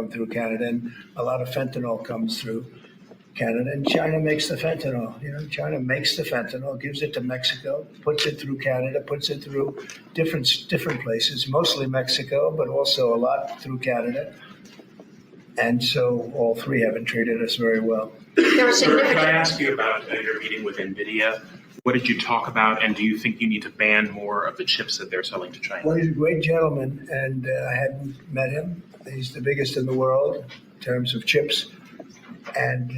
come through Canada, and a lot of fentanyl comes through Canada, and China makes the fentanyl. China makes the fentanyl, gives it to Mexico, puts it through Canada, puts it through different places, mostly Mexico, but also a lot through Canada. And so all three haven't treated us very well. Can I ask you about your meeting with NVIDIA? What did you talk about, and do you think you need to ban more of the chips that they're selling to China? Well, he's a great gentleman, and I hadn't met him. He's the biggest in the world in terms of chips. And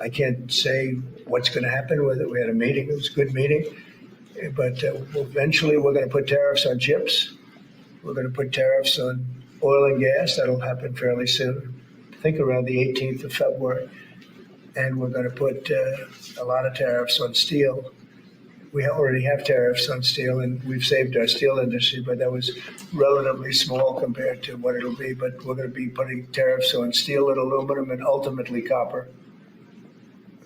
I can't say what's going to happen with it. We had a meeting. It was a good meeting. But eventually we're going to put tariffs on chips. We're going to put tariffs on oil and gas. That'll happen fairly soon. I think around the 18th of February. And we're going to put a lot of tariffs on steel. We already have tariffs on steel, and we've saved our steel industry, but that was relatively small compared to what it'll be. But we're going to be putting tariffs on steel and aluminum and ultimately copper.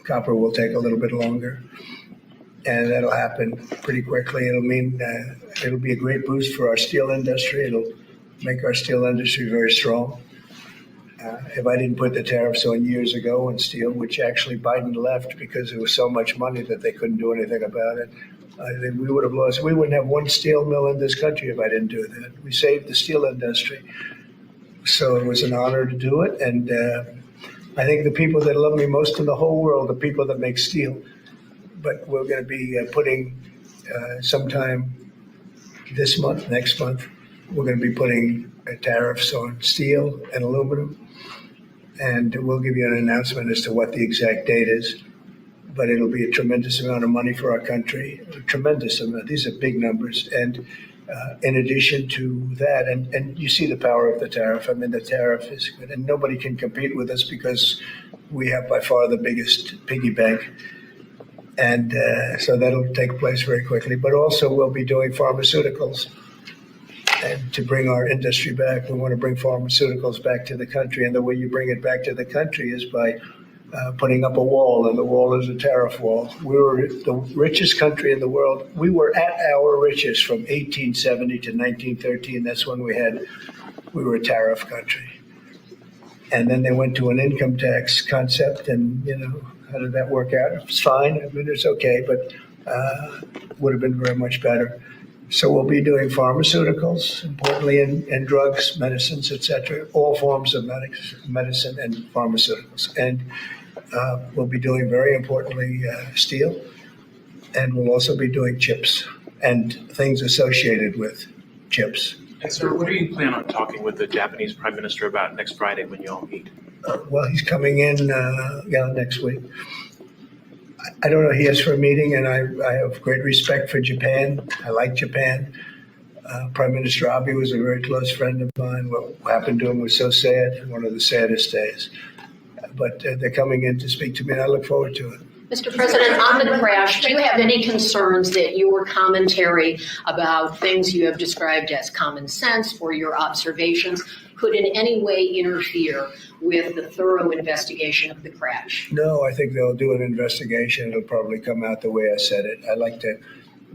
Copper will take a little bit longer, and that'll happen pretty quickly. It'll mean it'll be a great boost for our steel industry. It'll make our steel industry very strong. If I didn't put the tariffs on years ago on steel, which actually Biden left because there was so much money that they couldn't do anything about it, we would have lost. We wouldn't have one steel mill in this country if I didn't do that. We saved the steel industry. So it was an honor to do it. And I think the people that love me most in the whole world are people that make steel. But we're going to be putting sometime this month, next month, we're going to be putting tariffs on steel and aluminum. And we'll give you an announcement as to what the exact date is. But it'll be a tremendous amount of money for our country, a tremendous amount. These are big numbers. And in addition to that, and you see the power of the tariff. I mean, the tariff is good. And nobody can compete with us because we have by far the biggest piggy bank. And so that'll take place very quickly. But also we'll be doing pharmaceuticals. And to bring our industry back, we want to bring pharmaceuticals back to the country. And the way you bring it back to the country is by putting up a wall, and the wall is a tariff wall. We were the richest country in the world. We were at our richest from 1870 to 1913. That's when we were a tariff country. And then they went to an income tax concept, and, how did that work out? It's fine. I mean, it's okay, but would have been very much better. So we'll be doing pharmaceuticals, importantly, and drugs, medicines, etc., all forms of medicine and pharmaceuticals. And we'll be doing, very importantly, steel. And we'll also be doing chips and things associated with chips. And sir, what do you plan on talking with the Japanese Prime Minister about next Friday when you all meet? Well, he's coming in next week. I don't know. He asked for a meeting, and I have great respect for Japan. I like Japan. Prime Minister Abe was a very close friend of mine. What happened to him was so sad, one of the saddest days. But they're coming in to speak to me, and I look forward to it. Mr. President, on the crash, do you have any concerns that your commentary about things you have described as common sense or your observations could in any way interfere with the thorough investigation of the crash? No, I think they'll do an investigation. It'll probably come out the way I said it. I like to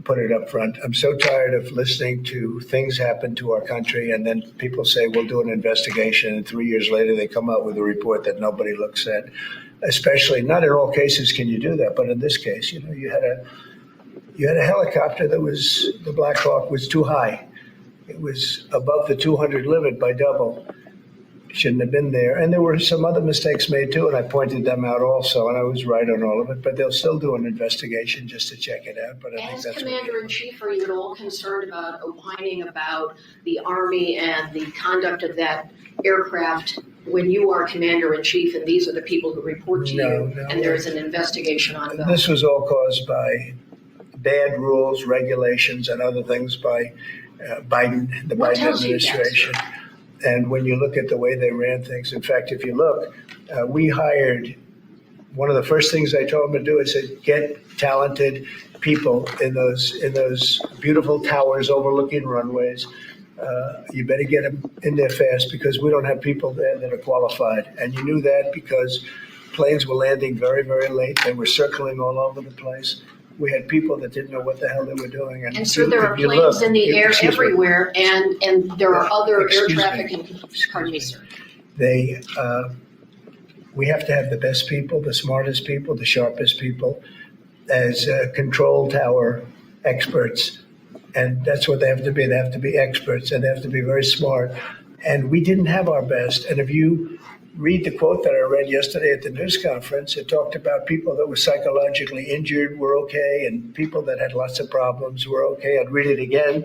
put it up front. I'm so tired of listening to things happen to our country, and then people say we'll do an investigation, and 3 years later they come out with a report that nobody looks at. Especially, not in all cases can you do that, but in this case, you had a helicopter that was, the Black Hawk was too high. It was above the 200 limit by double. It shouldn't have been there. And there were some other mistakes made too, and I pointed them out also, and I was right on all of it. But they'll still do an investigation just to check it out. But I think that's Commander-in-Chief, are you at all concerned about opining about the Army and the conduct of that aircraft when you are Commander-in-Chief and these are the people who report to you and there's an investigation ongoing? This was all caused by bad rules, regulations, and other things by Biden, the Biden administration. And when you look at the way they ran things, in fact, if you look, we hired, one of the first things I told them to do is say, get talented people in those beautiful towers overlooking runways. You better get them in there fast because we don't have people there that are qualified. And you knew that because planes were landing very, very late. They were circling all over the place. we had people that didn't know what the hell they were doing. And so there are planes in the air everywhere, and there are other air traffic. Pardon me, sir. We have to have the best people, the smartest people, the sharpest people as control tower experts. And that's what they have to be. They have to be experts, and they have to be very smart. And we didn't have our best. And if you read the quote that I read yesterday at the news conference, it talked about people that were psychologically injured were okay, and people that had lots of problems were okay. I'd read it again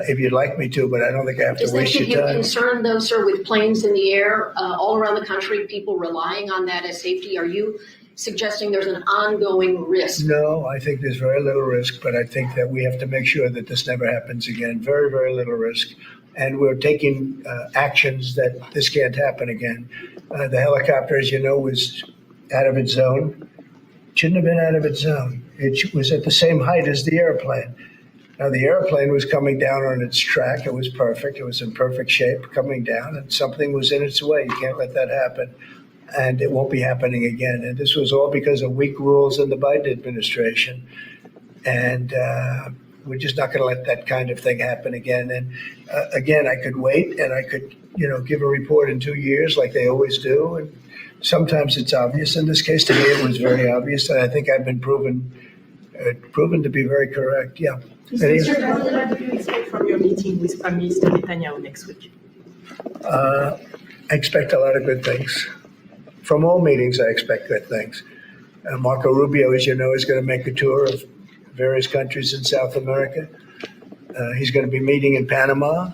if you'd like me to, but I don't think I have to waste your time. Does that give you concern, though, sir, with planes in the air all around the country, people relying on that as safety? Are you suggesting there's an ongoing risk? No, I think there's very little risk, but I think that we have to make sure that this never happens again. Very, very little risk. And we're taking actions that this can't happen again. The helicopter, as you know, was out of its zone. Shouldn't have been out of its zone. It was at the same height as the airplane. Now, the airplane was coming down on its track. It was perfect. It was in perfect shape coming down, and something was in its way. You can't let that happen. And it won't be happening again. And this was all because of weak rules in the Biden administration. And we're just not going to let that kind of thing happen again. And again, I could wait and I could, give a report in 2 years like they always do. And sometimes it's obvious. In this case, to me, it was very obvious. And I think I've been proven to be very correct. Yeah. Mr. President, what do you expect from your meeting with Prime Minister Netanyahu next week? I expect a lot of good things. From all meetings, I expect good things. Marco Rubio, as you know, is going to make a tour of various countries in South America. He's going to be meeting in Panama,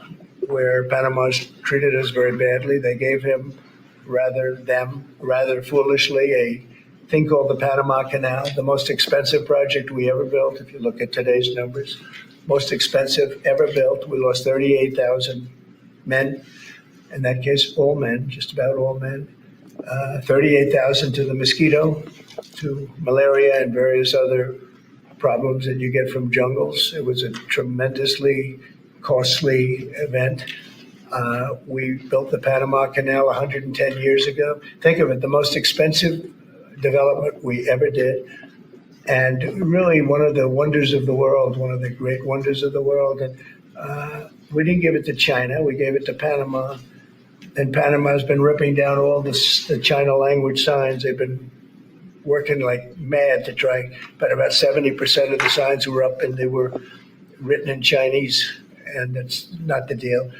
where Panama's treated us very badly. They gave him, rather foolishly, a thing called the Panama Canal, the most expensive project we ever built, if you look at today's numbers. Most expensive ever built. We lost 38,000 men. In that case, all men, just about all men. 38,000 to the mosquito, to malaria and various other problems that you get from jungles. It was a tremendously costly event. We built the Panama Canal 110 years ago. Think of it, the most expensive development we ever did. And really one of the wonders of the world, one of the great wonders of the world. And we didn't give it to China, we gave it to Panama. And Panama's been ripping down all the China language signs. They've been working like mad to try, but about 70% of the signs were up and they were written in Chinese, and that's not the deal.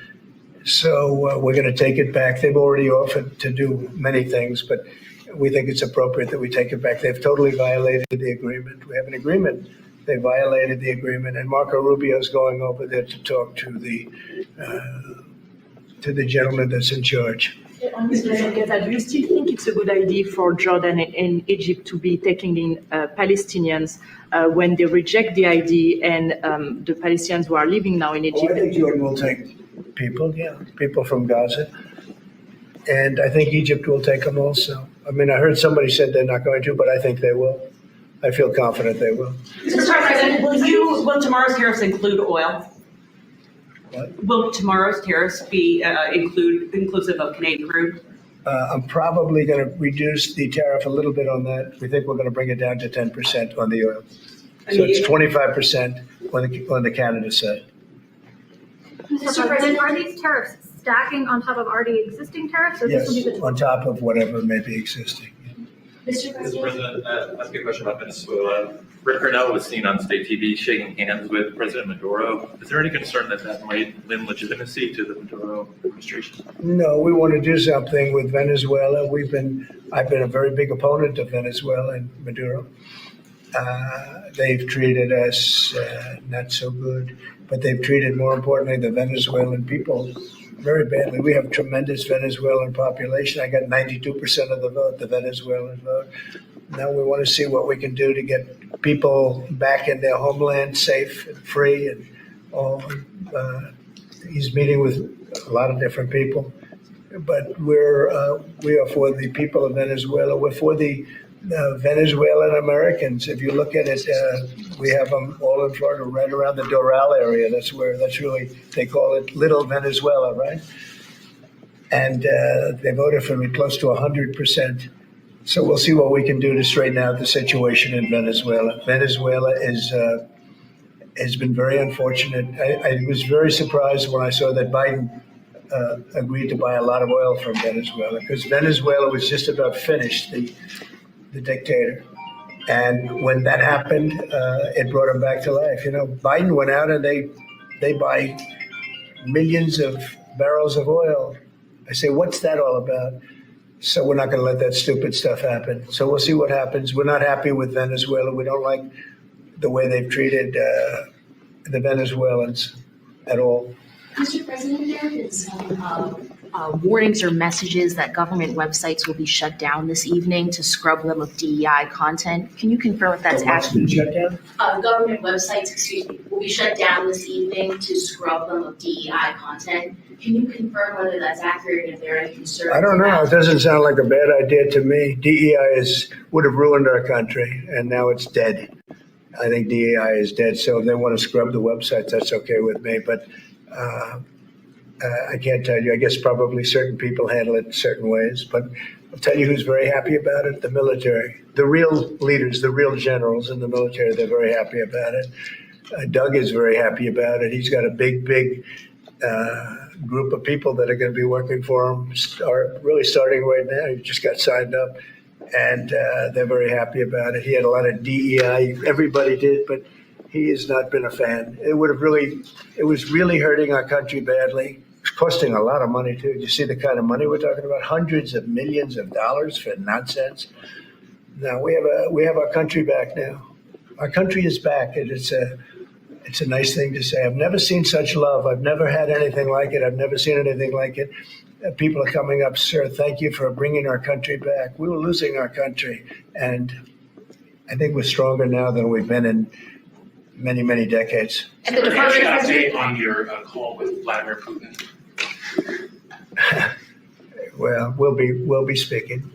So we're going to take it back. They've already offered to do many things, but we think it's appropriate that we take it back. They've totally violated the agreement. We have an agreement. They violated the agreement, and Marco Rubio's going over there to talk to the gentleman that's in charge. Mr. President, do you still think it's a good idea for Jordan and Egypt to be taking in Palestinians when they reject the idea and the Palestinians who are living now in Egypt? I think Jordan will take people from Gaza. And I think Egypt will take them also. I mean, I heard somebody said they're not going to, but I think they will. I feel confident they will. Mr. President, will tomorrow's tariffs include oil? What? Will tomorrow's tariffs be inclusive of Canadian crude? I'm probably going to reduce the tariff a little bit on that. We think we're going to bring it down to 10% on the oil. So it's 25% on the Canada side. Mr. President, are these tariffs stacking on top of already existing tariffs? Or Yes, this will be the on top of whatever may be existing. Mr. Mr. President, ask you a question about Venezuela. Rick Cornell was seen on state TV shaking hands with President Maduro. Is there any concern that that might lend legitimacy to the Maduro administration? No, we want to do something with Venezuela. I've been a very big opponent of Venezuela and Maduro. They've treated us not so good, but they've treated, more importantly, the Venezuelan people very badly. We have tremendous Venezuelan population. I got 92% of the vote, the Venezuelan vote. Now we want to see what we can do to get people back in their homeland safe and free. And all. He's meeting with a lot of different people, but we are for the people of Venezuela. We're for the Venezuelan Americans. If you look at it, we have them all in Florida, right around the Doral area. That's really, they call it Little Venezuela, right? And they voted for me close to 100% So we'll see what we can do to straighten out the situation in Venezuela. Venezuela has been very unfortunate. I was very surprised when I saw that Biden agreed to buy a lot of oil from Venezuela, because Venezuela was just about finished, the dictator. And when that happened, it brought him back to life. Biden went out and they buy millions of barrels of oil. I say, what's that all about? So we're not going to let that stupid stuff happen. So we'll see what happens. We're not happy with Venezuela. We don't like the way they've treated the Venezuelans at all. Mr. President, there have been some warnings or messages that government websites will be shut down this evening to scrub them of DEI content. Can you confirm if that's accurate? Shut down? Government websites, will be shut down this evening to scrub them of DEI content. Can you confirm whether that's accurate and if there are any concerns? I don't know. It doesn't sound like a bad idea to me. DEI would have ruined our country, and now it's dead. I think DEI is dead. So if they want to scrub the websites, that's okay with me. But I can't tell you. I guess probably certain people handle it certain ways. But I'll tell you who's very happy about it: the military. The real leaders, the real generals in the military, they're very happy about it. Doug is very happy about it. He's got a big group of people that are going to be working for him, really starting right now. He just got signed up, and they're very happy about it. He had a lot of DEI. Everybody did, but he has not been a fan. It was really hurting our country badly. It's costing a lot of money too. You see the kind of money we're talking about? Hundreds of millions of dollars for nonsense. Now we have our country back now. Our country is back, and it's a nice thing to say. I've never seen such love. I've never had anything like it. I've never seen anything like it. People are coming up, sir, thank you for bringing our country back. We were losing our country, and I think we're stronger now than we've been in many, many decades. And the Can I Department get of an update on your call with Vladimir Putin? Well, we'll be speaking.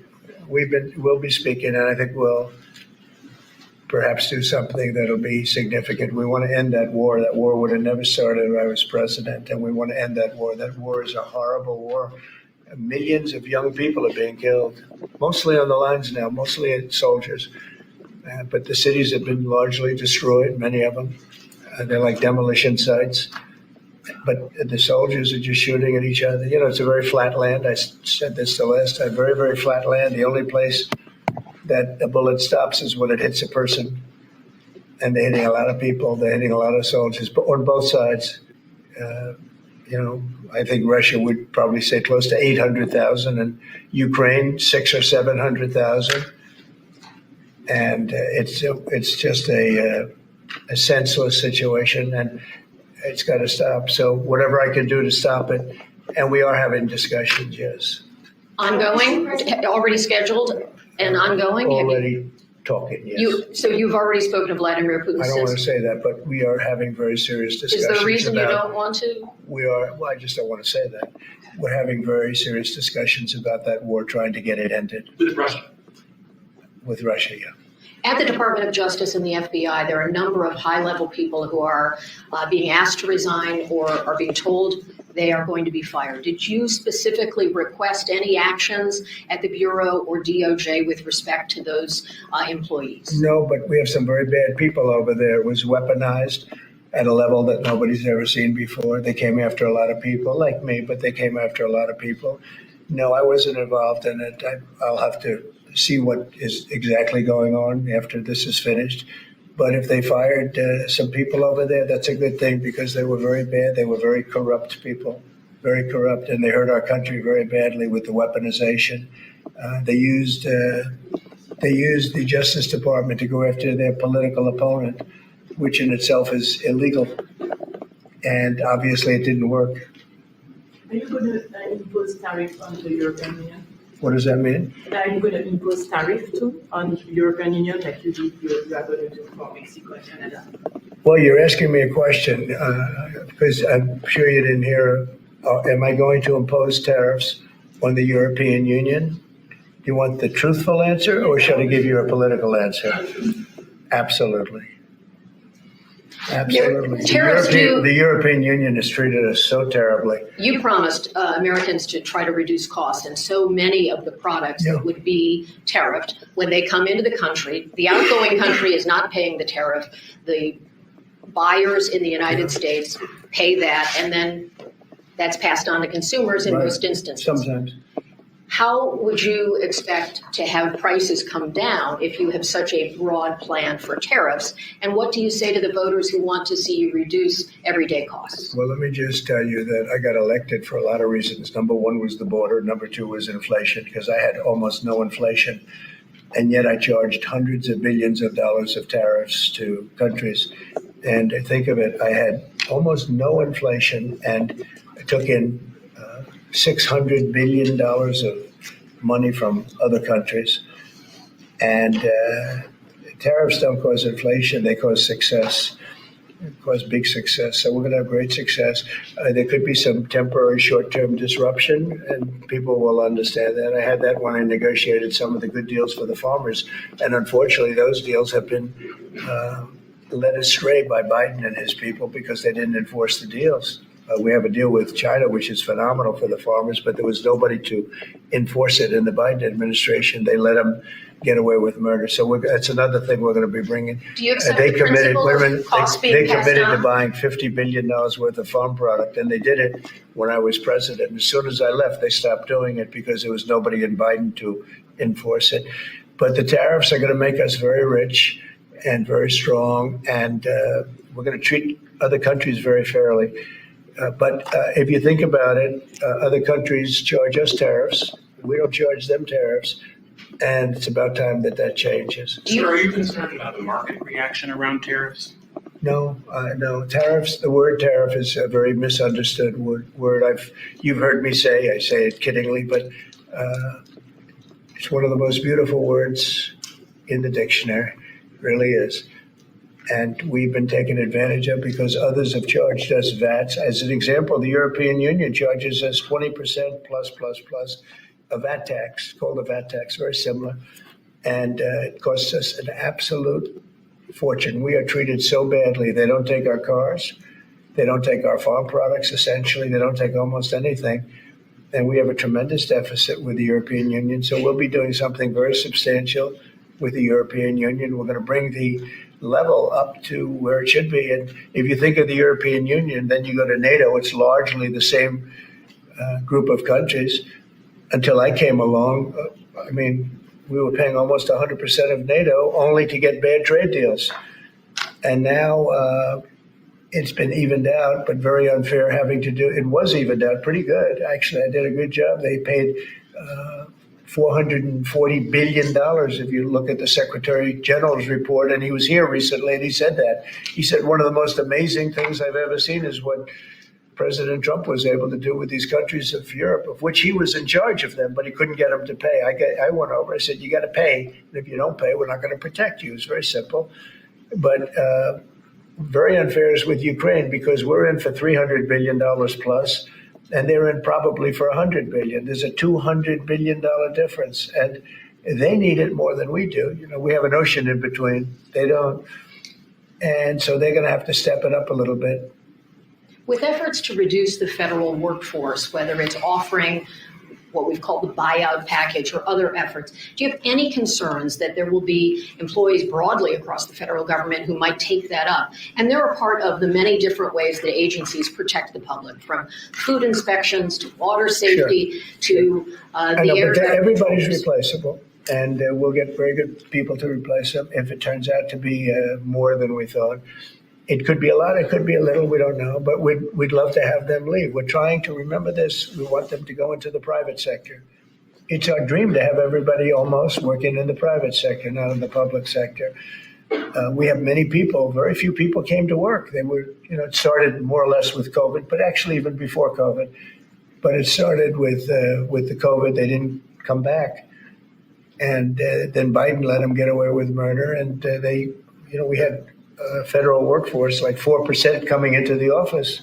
We'll be speaking, and I think we'll perhaps do something that'll be significant. We want to end that war. That war would have never started if I was president, and we want to end that war. That war is a horrible war. Millions of young people are being killed, mostly on the lines now, mostly soldiers. But the cities have been largely destroyed, many of them. They're like demolition sites. But the soldiers are just shooting at each other. It's a very flat land. I said this the last time, very, very flat land. The only place that a bullet stops is when it hits a person. And they're hitting a lot of people. They're hitting a lot of soldiers, but on both sides. I think Russia would probably say close to 800,000, and Ukraine 600,000 or 700,000. And it's just a senseless situation, and it's got to stop. So whatever I can do to stop it, and we are having discussions, yes. ongoing, already scheduled and ongoing? Already talking, yes. So you've already spoken to Vladimir Putin? I don't want to say that, but we are having very serious discussions. Is there a reason you about- don't want to? Well, I just don't want to say that. We're having very serious discussions about that war, trying to get it ended With Russia? with Russia, yeah. At the Department of Justice and the FBI, there are a number of high-level people who are being asked to resign or are being told they are going to be fired. Did you specifically request any actions at the Bureau or DOJ with respect to those employees? No, but we have some very bad people over there. It was weaponized at a level that nobody's ever seen before. They came after a lot of people, like me, but they came after a lot of people. No, I wasn't involved in it. I'll have to see what is exactly going on after this is finished. But if they fired some people over there, that's a good thing, because they were very bad. They were very corrupt people, very corrupt, and they hurt our country very badly with the weaponization. They used the Justice Department to go after their political opponent, which in itself is illegal. And obviously it didn't work. Are you going to impose tariff on the European Union? What does that mean? Are you going to impose tariff too on the European Union like you did you are going to do for Mexico and Canada? Well, you're asking me a question because I'm sure you didn't hear. Am I going to impose tariffs on the European Union? Do you want the truthful answer, or should I give you a political answer? Absolutely. Absolutely. Tariffs The European Union has treated us so terribly. You promised Americans to try to reduce costs, and so many of the products Yeah. that would be tariffed, when they come into the country, the outgoing country is not paying the tariff. The buyers in the United States pay that, and then that's passed on to consumers in Right. most instances. Sometimes. How would you expect to have prices come down if you have such a broad plan for tariffs? And what do you say to the voters who want to see you reduce everyday costs? Well, let me just tell you that I got elected for a lot of reasons. Number one was the border. Number two was inflation, because I had almost no inflation. And yet I charged hundreds of billions of dollars of tariffs to countries. And think of it, I had almost no inflation, and I took in $600 billion of money from other countries. And tariffs don't cause inflation, they cause success. They cause big success. So we're going to have great success. There could be some temporary short-term disruption, and people will understand that. I had that when I negotiated some of the good deals for the farmers. And unfortunately, those deals have been led astray by Biden and his people because they didn't enforce the deals. We have a deal with China, which is phenomenal for the farmers, but there was nobody to enforce it in the Biden administration. They let them get away with murder. So that's another thing we're going to be bringing. Do you accept They the committed, principle of costs they being passed committed to on? buying $50 billion worth of farm product, and they did it when I was president. As soon as I left, they stopped doing it because there was nobody in Biden to enforce it. But the tariffs are going to make us very rich and very strong, and we're going to treat other countries very fairly. But if you think about it, other countries charge us tariffs. We don't charge them tariffs. And it's about time that changes. Sir, are you concerned about the market reaction around tariffs? No. Tariffs, the word tariff is a very misunderstood word. You've heard me say, I say it kiddingly, but it's one of the most beautiful words in the dictionary. It really is. And we've been taken advantage of because others have charged us VATs. As an example, the European Union charges us 20% plus a VAT tax, called a VAT tax, very similar. And it costs us an absolute fortune. We are treated so badly. They don't take our cars. They don't take our farm products, essentially. They don't take almost anything. And we have a tremendous deficit with the European Union. So we'll be doing something very substantial with the European Union. We're going to bring the level up to where it should be. And if you think of the European Union, then you go to NATO, it's largely the same group of countries. Until I came along, we were paying almost 100% of NATO only to get bad trade deals. And now it's been evened out, but very unfair it was evened out pretty good. Actually, I did a good job. They paid $440 billion if you look at the Secretary General's report, and he was here recently and he said that. He said one of the most amazing things I've ever seen is what President Trump was able to do with these countries of Europe, of which he was in charge of them, but he couldn't get them to pay. I went over, I said, you got to pay, and if you don't pay, we're not going to protect you. It's very simple. But very unfair is with Ukraine because we're in for $300 billion plus, and they're in probably for $100 billion. There's a $200 billion difference, and they need it more than we do. We have an ocean in between. They don't. And so they're going to have to step it up a little bit. With efforts to reduce the federal workforce, whether it's offering what we've called the buyout package or other efforts, do you have any concerns that there will be employees broadly across the federal government who might take that up? And they're a part of the many different ways that agencies protect the public, from food inspections to water safety to the air traffic everybody's controllers. replaceable, and we'll get very good people to replace them if it turns out to be more than we thought. It could be a lot, it could be a little, we don't know, but we'd love to have them leave. We're trying to remember this. We want them to go into the private sector. It's our dream to have everybody almost working in the private sector, not in the public sector. We have many people, very few people came to work. They were, it started more or less with COVID, but actually even before COVID. But it started with the COVID, they didn't come back. And then Biden let them get away with murder, and we had federal workforce, like 4% coming into the office.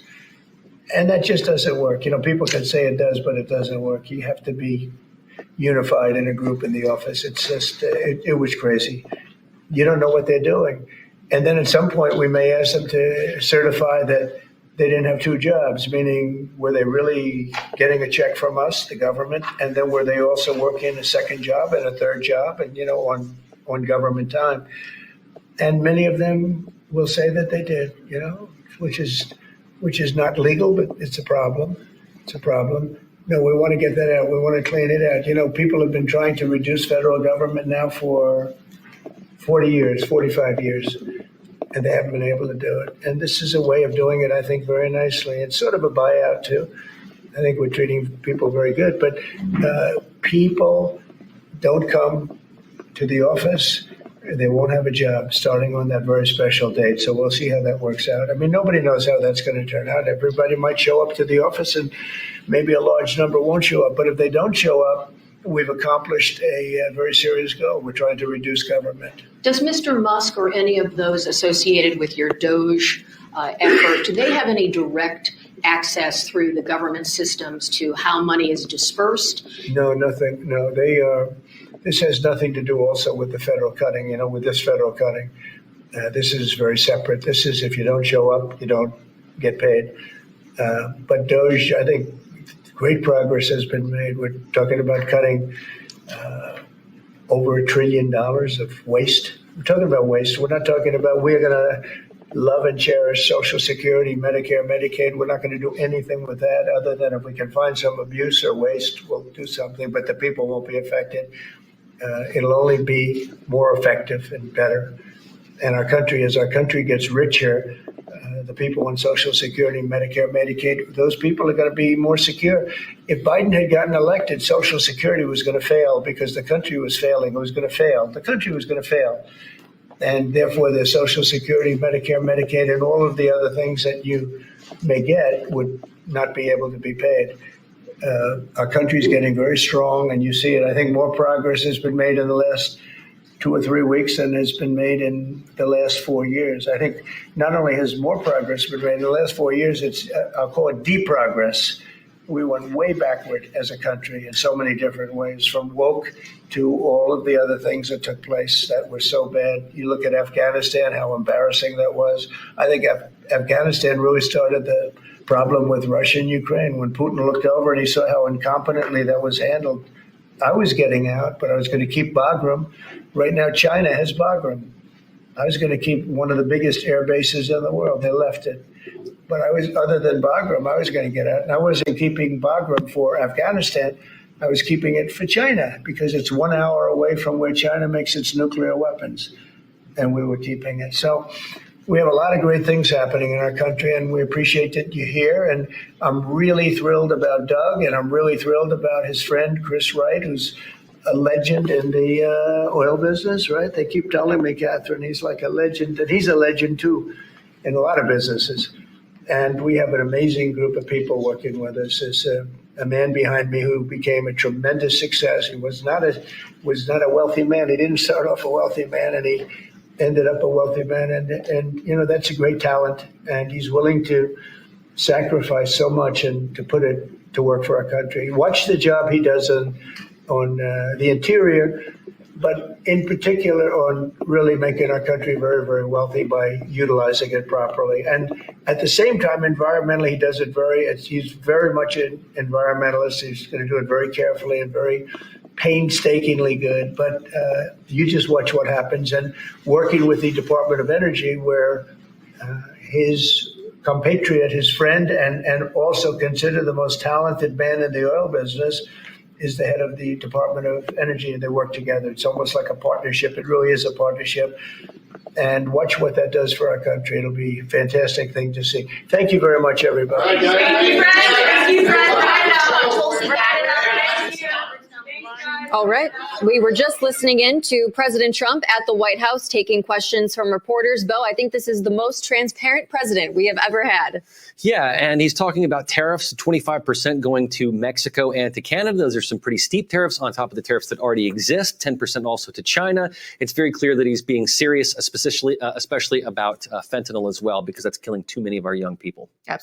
And that just doesn't work. People can say it does, but it doesn't work. You have to be unified in a group in the office. It's just, it was crazy. You don't know what they're doing. And then at some point, we may ask them to certify that they didn't have two jobs, meaning were they really getting a check from us, the government, and then were they also working a second job and a third job and, on government time? And many of them will say that they did, which is not legal, but it's a problem. It's a problem. No, we want to get that out. We want to clean it out. People have been trying to reduce federal government now for 40 years, 45 years, and they haven't been able to do it. And this is a way of doing it, I think, very nicely. It's sort of a buyout, too. I think we're treating people very good. But people don't come to the office. They won't have a job starting on that very special date. So we'll see how that works out. I mean, nobody knows how that's going to turn out. Everybody might show up to the office and maybe a large number won't show up. But if they don't show up, we've accomplished a very serious goal. We're trying to reduce government. Does Mr. Musk or any of those associated with your DOGE effort, do they have any direct access through the government systems to how money is dispersed? No, nothing. No, they are. This has nothing to do also with the federal cutting, with this federal cutting. This is very separate. This is if you don't show up, you don't get paid. But DOGE, I think great progress has been made. We're talking about cutting over $1 trillion of waste. We're talking about waste. We're not talking about we're going to love and cherish Social Security, Medicare, Medicaid. We're not going to do anything with that other than if we can find some abuse or waste, we'll do something, but the people won't be affected. It'll only be more effective and better. And as our country gets richer, the people on Social Security, Medicare, Medicaid, those people are going to be more secure. If Biden had gotten elected, Social Security was going to fail because the country was failing. It was going to fail. The country was going to fail. And therefore, the Social Security, Medicare, Medicaid, and all of the other things that you may get would not be able to be paid. Our country's getting very strong, and you see it. I think more progress has been made in the last 2 or 3 weeks than has been made in the last 4 years. I think not only has more progress been made in the last 4 years, it's I'll call it deprogress. We went way backward as a country in so many different ways, from woke to all of the other things that took place that were so bad. You look at Afghanistan, how embarrassing that was. I think Afghanistan really started the problem with Russia and Ukraine. When Putin looked over and he saw how incompetently that was handled, I was getting out, but I was going to keep Bagram. Right now, China has Bagram. I was going to keep one of the biggest air bases in the world. They left it. But other than Bagram, I was going to get out. And I wasn't keeping Bagram for Afghanistan. I was keeping it for China because it's 1 hour away from where China makes its nuclear weapons. And we were keeping it. So we have a lot of great things happening in our country, and we appreciate that you're here. And I'm really thrilled about Doug, and I'm really thrilled about his friend, Chris Wright, who's a legend in the oil business, right? They keep telling me, Catherine, he's like a legend, and he's a legend, too, in a lot of businesses. And we have an amazing group of people working with us. There's a man behind me who became a tremendous success. He was not a wealthy man. He didn't start off a wealthy man, and he ended up a wealthy man. And that's a great talent. And he's willing to sacrifice so much and to put it to work for our country. Watch the job he does on the interior, but in particular on really making our country very, very wealthy by utilizing it properly. And at the same time, environmentally, he does it he's very much an environmentalist. He's going to do it very carefully and very painstakingly good. But you just watch what happens. And working with the Department of Energy, where his compatriot, his friend, and also considered the most talented man in the oil business, is the head of the Department of Energy, and they work together. It's almost like a partnership. It really is a partnership. And watch what that does for our country. It'll be a fantastic thing to see. Thank you very much, everybody. Thank you, Fred. Thank you, Fred. All right. We were just listening in to President Trump at the White House taking questions from reporters. Bo, I think this is the most transparent president we have ever had. Yeah, and he's talking about tariffs, 25% going to Mexico and to Canada. Those are some pretty steep tariffs on top of the tariffs that already exist, 10% also to China. It's very clear that he's being serious, especially about fentanyl as well, because that's killing too many of our young people. Absolutely.